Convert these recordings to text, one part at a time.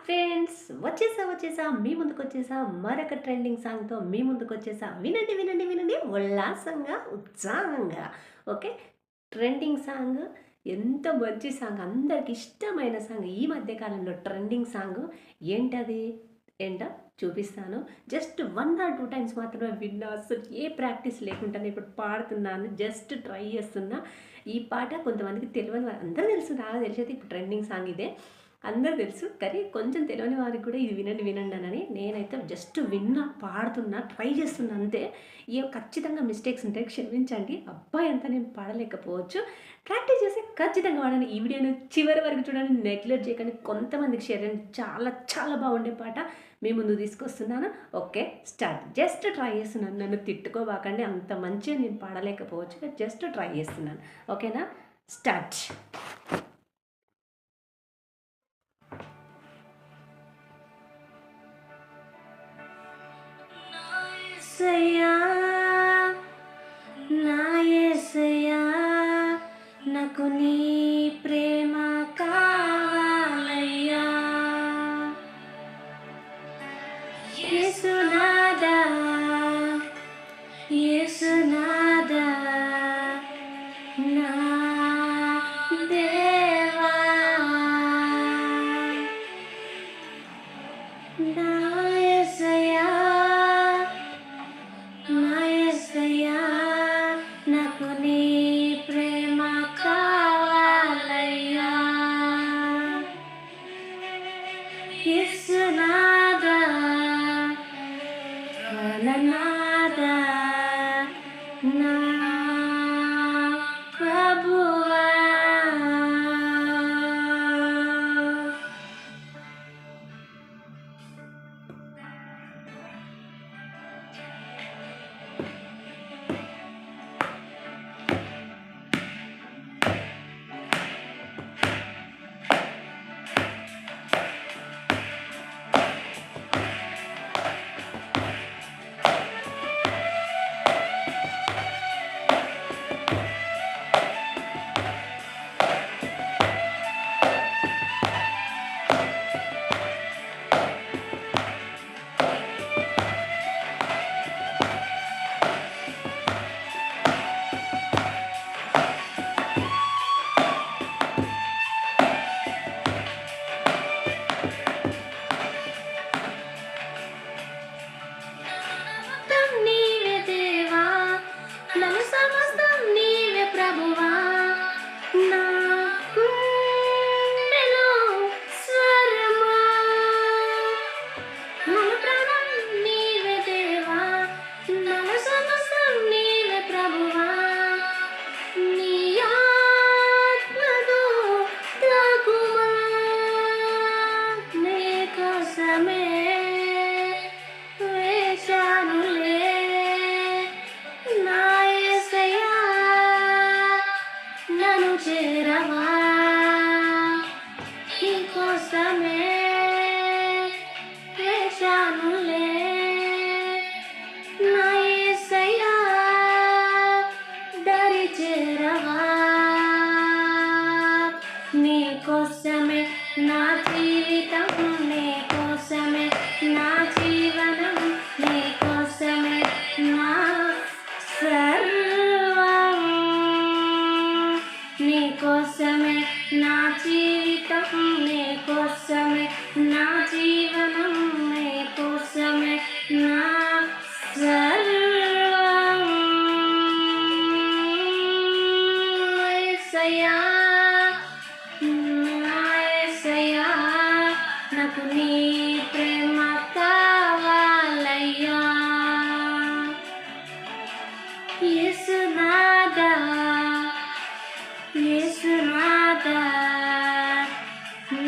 Friends, వచ్చేసా మీ ముందుకొచ్చేసా మరొక trending సాంగ్‌తో మీ ముందుకొచ్చేసా. వినండి, వినండి, వినండి ఉల్లాసంగా, ఉత్సాహంగా. ఓకే. ట్రెండింగ్ సాంగ్ ఎంత మంచి సాంగ్, అందరికి ఇష్టమైన సాంగ్. ఈ మధ్య కాలంలో ట్రెండింగ్ సాంగ్ ఏంటది? ఏంటో చూపిస్తాను. జస్ట్ 1 ఆర్ 2 టైమ్స్ మాత్రమే విన్నా. అసలు ఏ ప్రాక్టీస్ లేకుండానే ఇప్పుడు పాడుతున్నాను. జస్ట్ ట్రై చేస్తున్నా. ఈ పాట కొంతమందికి తెలవని వారు అందరూ తెలుసు. నాకు తెలిసైతే ఇప్పుడు ట్రెండింగ్ సాంగ్ ఇదే. అందరూ తెలుసు. కానీ కొంచెం తెలవని వారికి కూడా ఇది వినండి, వినండి అనని నేనైతే జస్ట్ విన్నా, పాడుతున్నా, ట్రై చేస్తున్నా అంతే. ఖచ్చితంగా మిస్టేక్స్ ఉంటాయి, క్షమించండి. అబ్బాయి అంతా నేను పాడలేకపోవచ్చు. ప్రాక్టీస్ చేసి ఖచ్చితంగా పాడండి. ఈ వీడియోని చివరి వరకు చూడండి, నెగ్లెక్ట్ చేయకండి. కొంతమందికి షేర్ చేయండి. చాలా చాలా బాగుండే పాట మీ ముందు తీసుకొస్తున్నాను. Okay, start. జస్ట్ ట్రై చేస్తున్నాను, నన్ను తిట్టుకోబాకండి. అంత మంచిగా నేను పాడలేకపోవచ్చు, జస్ట్ ట్రై చేస్తున్నాను. ఓకేనా, స్టార్ట్. యేసయ్యా, నా యేసయ్యా, నాకు నీ ప్రేమ కావాలయ్యా. యేసునాదా, యేసునాదా, నా దేవా, నా యేసయ్యా, నా యేసయ్యా, నాకు నీ ప్రేమ కావాలయ్యా. యేసునాదా, ప్రాణనాదా, నా ప్రభువా. నీవే దేవా, నన్ను సమస్తం నీవే ప్రభువా. నా గుండెలో స్వరమా, నన్ను ప్రాణం నీవే దేవా, నన్ను సమస్తం నీవే ప్రభువా. నీ ఆత్మతో తాకుమా, నీ కోసమే వేశానులే. నా యేసయ్యా, నన్ను చేరవా, నీ కోసమే వేశానులే. నా యేసయ్యా, దరి చేరవా, నీ కోసమే నా జీవితం, నీ కోసమే నా జీవనం, నీ కోసమే నా సర్వం. నీ కోసమే నా జీవితం, నీ కోసమే నా జీవనం, నీ కోసమే నా సర్వం. యేసయ్యా, నా యేసయ్యా, నాకు నీ ప్రేమ కావాలయ్యా. యేసునాదా, యేసునాదా,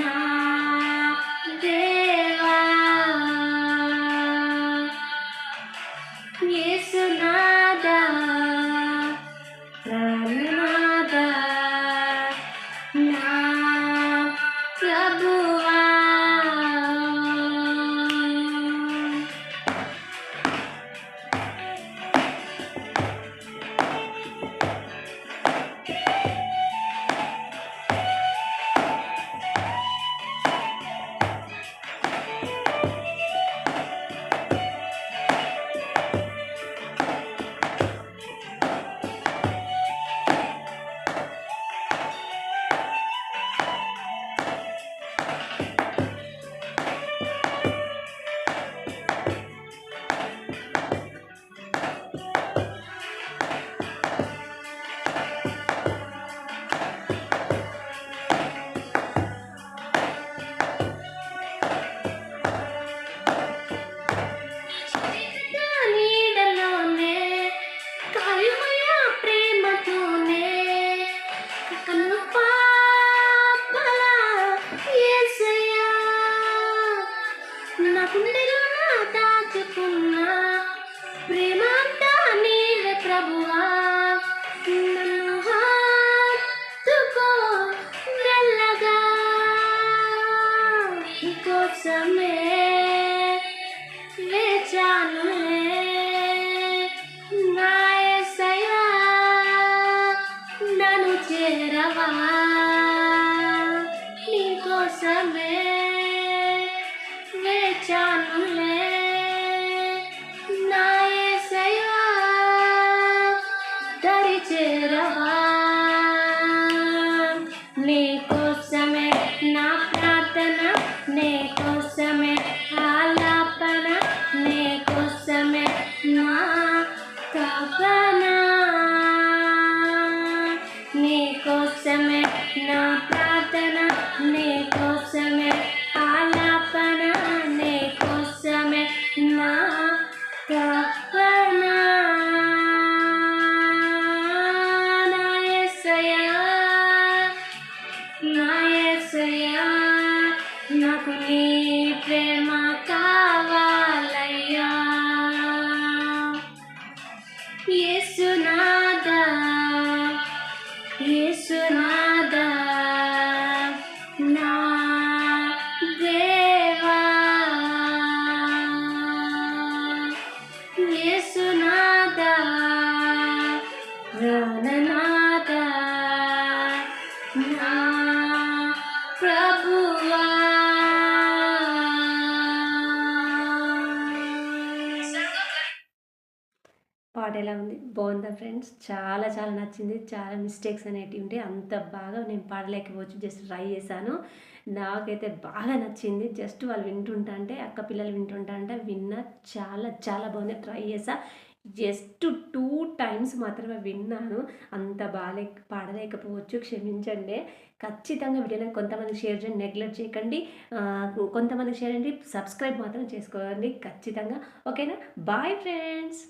నా దేవా. యేసునాదా, ప్రాణనాదా, నా ప్రభువా. గుండెలోన దాచుకున్న ప్రేమంతా నీవే ప్రభువా, నన్ను హత్తుకో మెల్లగా, నీకోసమే వేచానులే నా యేసయ్యా, నన్ను చేరవా, నీకోసమే వేచానులే నా యేసయ్యా, దరి చేరవా, నీకోసమే నా ప్రార్థన, నీకోసమే ఆలాపన, నీకోసమే నా తపన, నీకోసమే నా ప్రార్థన, నీకోసమే ఆలాపన, నీకోసమే నా తపన, నా యేసయ్యా, నా యేసయ్యా, నాకు నీ ప్రేమ కావాలయ్యా, యేసునాథా, యేసునాథా, నా దేవా, యేసునాథా, ప్రాణనాథా, నా ప్రభువా. పాట ఎలా ఉంది? బాగుందా ఫ్రెండ్స్? చాలా చాలా నచ్చింది. చాలా మిస్టేక్స్ అనేటివి ఉంటే అంత బాగా నేను పాడలేకపోవచ్చు, జస్ట్ ట్రై చేశాను. నాకైతే బాగా నచ్చింది. జస్ట్ వాళ్ళు వింటుంటా అంటే, అక్క పిల్లలు వింటుంటా అంటే విన్నా. చాలా చాలా బాగుంది. ట్రై చేసా. జస్ట్ 2 టైమ్స్ మాత్రమే విన్నాను. అంత పాడలేకపోవచ్చు, క్షమించండి. ఖచ్చితంగా వీడియోని కొంతమందికి షేర్ చేయండి, నెగ్లెక్ట్ చేయకండి. కొంతమందికి షేర్ చేయండి, సబ్స్క్రైబ్ మాత్రం చేసుకోండి ఖచ్చితంగా. ఓకేనా? Bye friends.